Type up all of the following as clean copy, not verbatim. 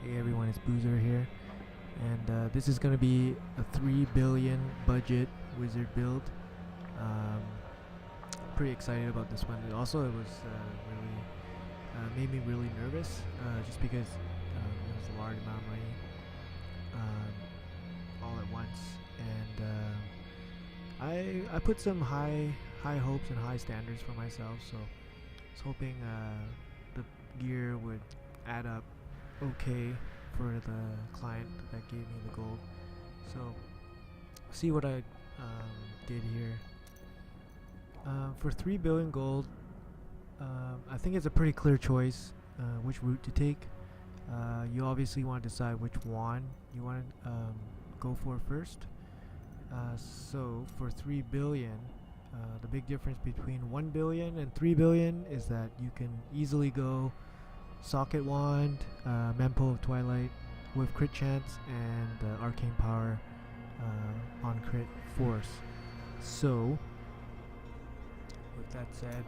Hey everyone, it's Boozer here, and this is going to be a 3 billion budget wizard build. Um, Pretty excited about this one. Also, it was really made me really nervous, just because it was a large amount of money all at once, and I put some high hopes and high standards for myself. So I was hoping the gear would add up okay for the client that gave me the gold. So see what I did here. For 3 billion gold, I think it's a pretty clear choice which route to take. You obviously want to decide which wand you want to go for first. So for 3 billion, the big difference between 1 billion and 3 billion is that you can easily go socket wand, Mempo of Twilight with crit chance, and arcane power on crit force. So with that said,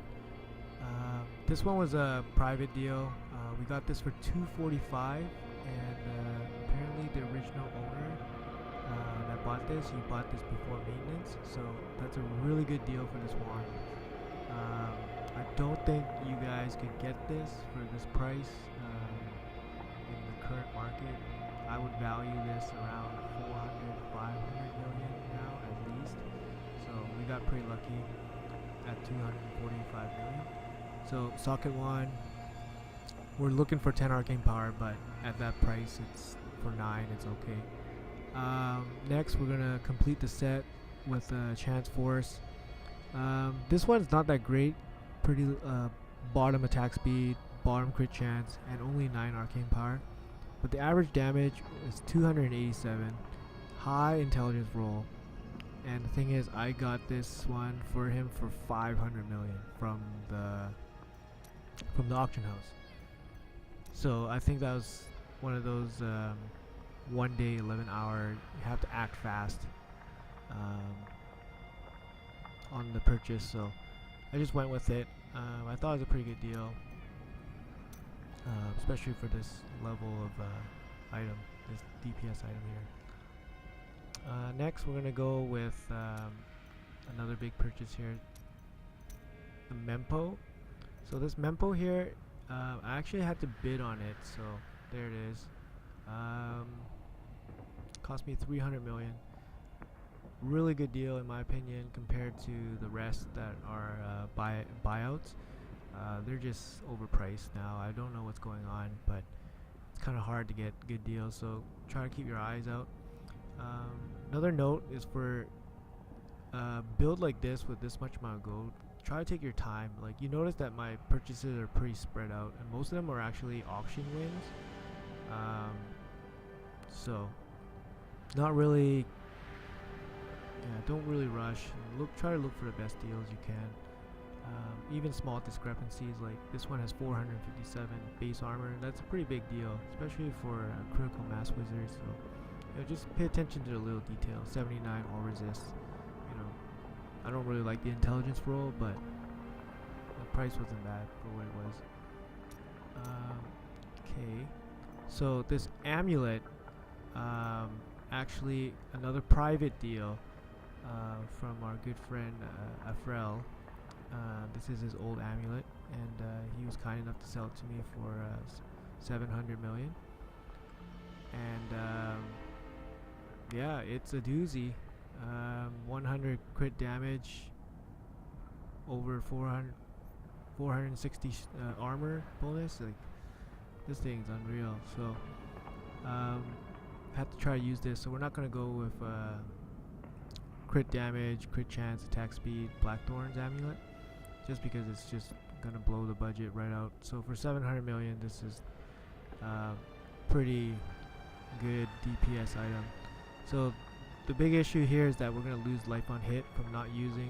this one was a private deal. We got this for 245, and apparently the original owner that bought this, he bought this before maintenance, so that's a really good deal for this wand. I don't think you guys could get this for this price in the current market. I would value this around 400, 500 million now at least. So we got pretty lucky at 245 million. So socket wand, we're looking for 10 arcane power, but at that price, it's for 9, it's okay. Next, we're gonna complete the set with chance force. This one's not that great. Pretty bottom attack speed, bottom crit chance, and only 9 arcane power. But the average damage is 287. High intelligence roll. And the thing is, I got this one for him for 500 million from the auction house. So I think that was one of those 1 day, 11 hour. You have to act fast on the purchase. So I just went with it. I thought it was a pretty good deal, especially for this level of item, this DPS item here. Next, we're gonna go with another big purchase here, the Mempo. So this Mempo here, I actually had to bid on it, so there it is. Cost me 300 million. Really good deal in my opinion compared to the rest that are buyouts. They're just overpriced now. I don't know what's going on, but it's kind of hard to get good deals, so try to keep your eyes out. Another note is for build like this with this much amount of gold, try to take your time. Like, you notice that my purchases are pretty spread out, and most of them are actually auction wins. So not really, don't really rush. Try to look for the best deals you can. Even small discrepancies, like this one has 457 base armor. That's a pretty big deal, especially for critical mass wizards. So just pay attention to the little details. 79 all resist. I don't really like the intelligence roll, but the price wasn't bad for what it was. Okay, so this amulet, actually another private deal from our good friend Afrel. This is his old amulet, and he was kind enough to sell it to me for 700 million. And yeah, it's a doozy. 100 crit damage, over 460 armor bonus. Like, this thing's unreal. So have to try to use this. So we're not gonna go with crit damage, crit chance, attack speed, Blackthorn's amulet, just because it's just gonna blow the budget right out. So for 700 million, this is pretty good DPS item. So the big issue here is that we're going to lose life on hit from not using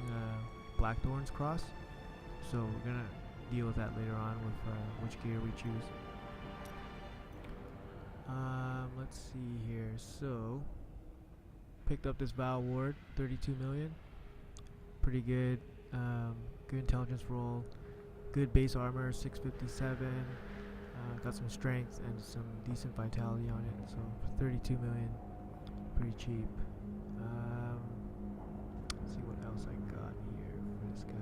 Blackthorn's cross. So we're going to deal with that later on with which gear we choose. Let's see here. So picked up this Val Ward, 32 million. Pretty good. Good intelligence roll. Good base armor, 657. Got some strength and some decent vitality on it. So 32 million, pretty cheap. Let's see what else I got here for this guy.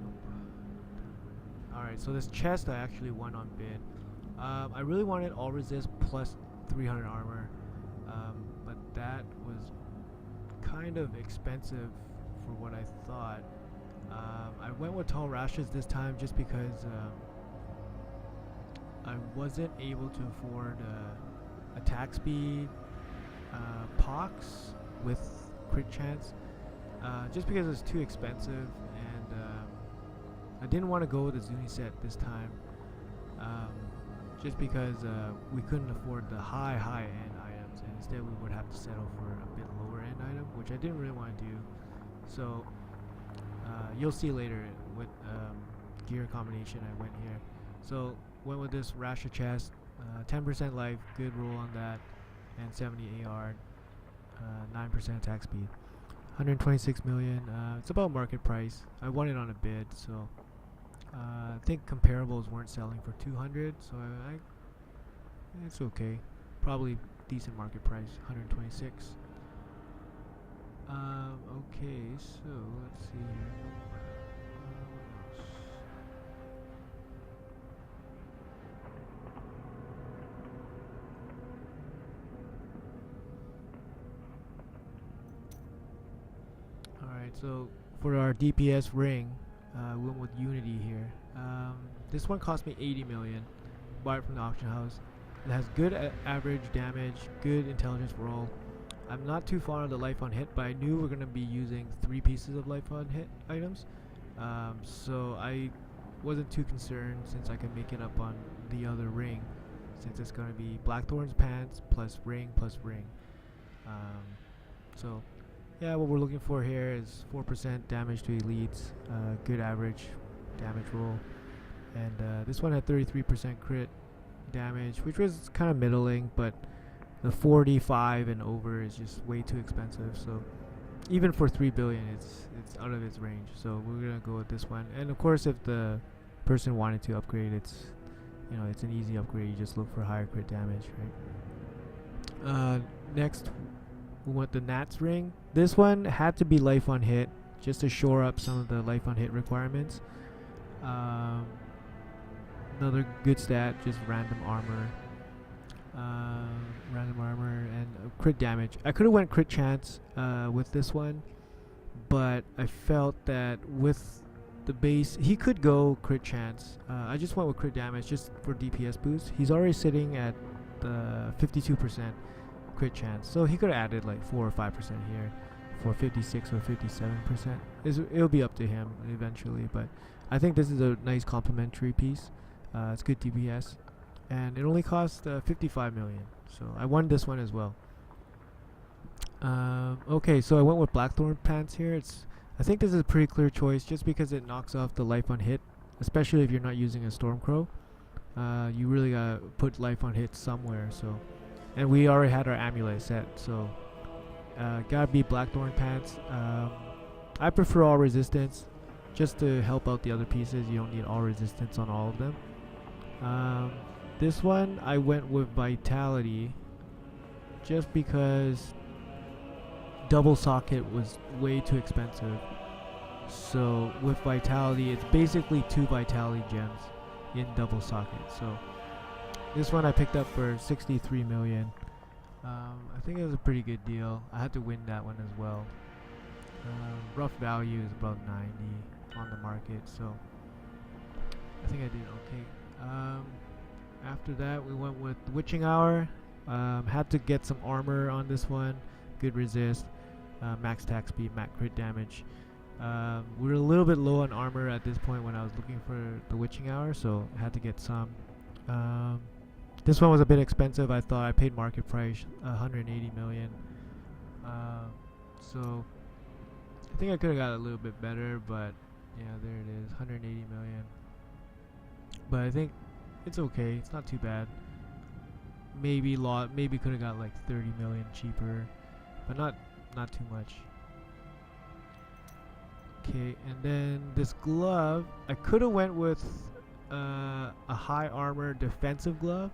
Nope. Alright, so this chest I actually won on bid. I really wanted all resist plus 300 armor, but that was kind of expensive for what I thought. I went with tall rashes this time just because I wasn't able to afford attack speed, pox with crit chance, just because it's too expensive, and I didn't want to go with the Zuni set this time, just because we couldn't afford the high end items, and instead we would have to settle for a bit lower end item, which I didn't really want to do. So you'll see later what gear combination I went here. So went with this Rasha chest, 10% life, good roll on that, and 70 AR, 9% attack speed, 126 million. It's about market price. I won it on a bid, so I think comparables weren't selling for 200, so it's okay. Probably decent market price, 126. Okay, so let's see here. Alright, so for our DPS ring, we went with Unity here. This one cost me 80 million. Bought it from the auction house. It has good average damage, good intelligence roll. I'm not too fond of the life on hit, but I knew we're going to be using 3 pieces of life on hit items. So I wasn't too concerned since I can make it up on the other ring, since it's going to be Blackthorn's pants plus ring plus ring. So yeah, what we're looking for here is 4% damage to elites, good average damage roll, and this one had 33% crit damage, which was kind of middling, but the 45 and over is just way too expensive. So even for 3 billion, it's out of its range. So we're gonna go with this one. And of course, if the person wanted to upgrade, it's an easy upgrade. You just look for higher crit damage, right? Next, we want the Nats ring. This one had to be life on hit just to shore up some of the life on hit requirements. Another good stat, just random armor. And crit damage. I could have went crit chance with this one, but I felt that with the base, he could go crit chance. I just went with crit damage just for DPS boost. He's already sitting at the 52% crit chance, so he could have added like 4 or 5% here for 56 or 57%. It'll be up to him eventually, but I think this is a nice complementary piece. It's good DPS, and it only cost 55 million, so I won this one as well. Okay, so I went with Blackthorn pants here. I think this is a pretty clear choice just because it knocks off the life on hit, especially if you're not using a Stormcrow. You really gotta put life on hit somewhere. So, and we already had our amulet set, so gotta be Blackthorn pants. I prefer all resistance just to help out the other pieces. You don't need all resistance on all of them. This one I went with vitality just because double socket was way too expensive. So with vitality, it's basically 2 vitality gems in double socket. So this one I picked up for 63 million. I think it was a pretty good deal. I had to win that one as well. Rough value is about 90 on the market, so I think I did okay. After that, we went with Witching Hour. Had to get some armor on this one. Good resist, max attack speed, max crit damage. We were a little bit low on armor at this point when I was looking for the Witching Hour, so I had to get some. This one was a bit expensive. I thought I paid market price, 180 million. So I think I could have got a little bit better, but yeah, there it is, 180 million. But I think it's okay. It's not too bad. Maybe could have got like 30 million cheaper, but not too much. Okay, and then this glove, I could have went with a high armor defensive glove,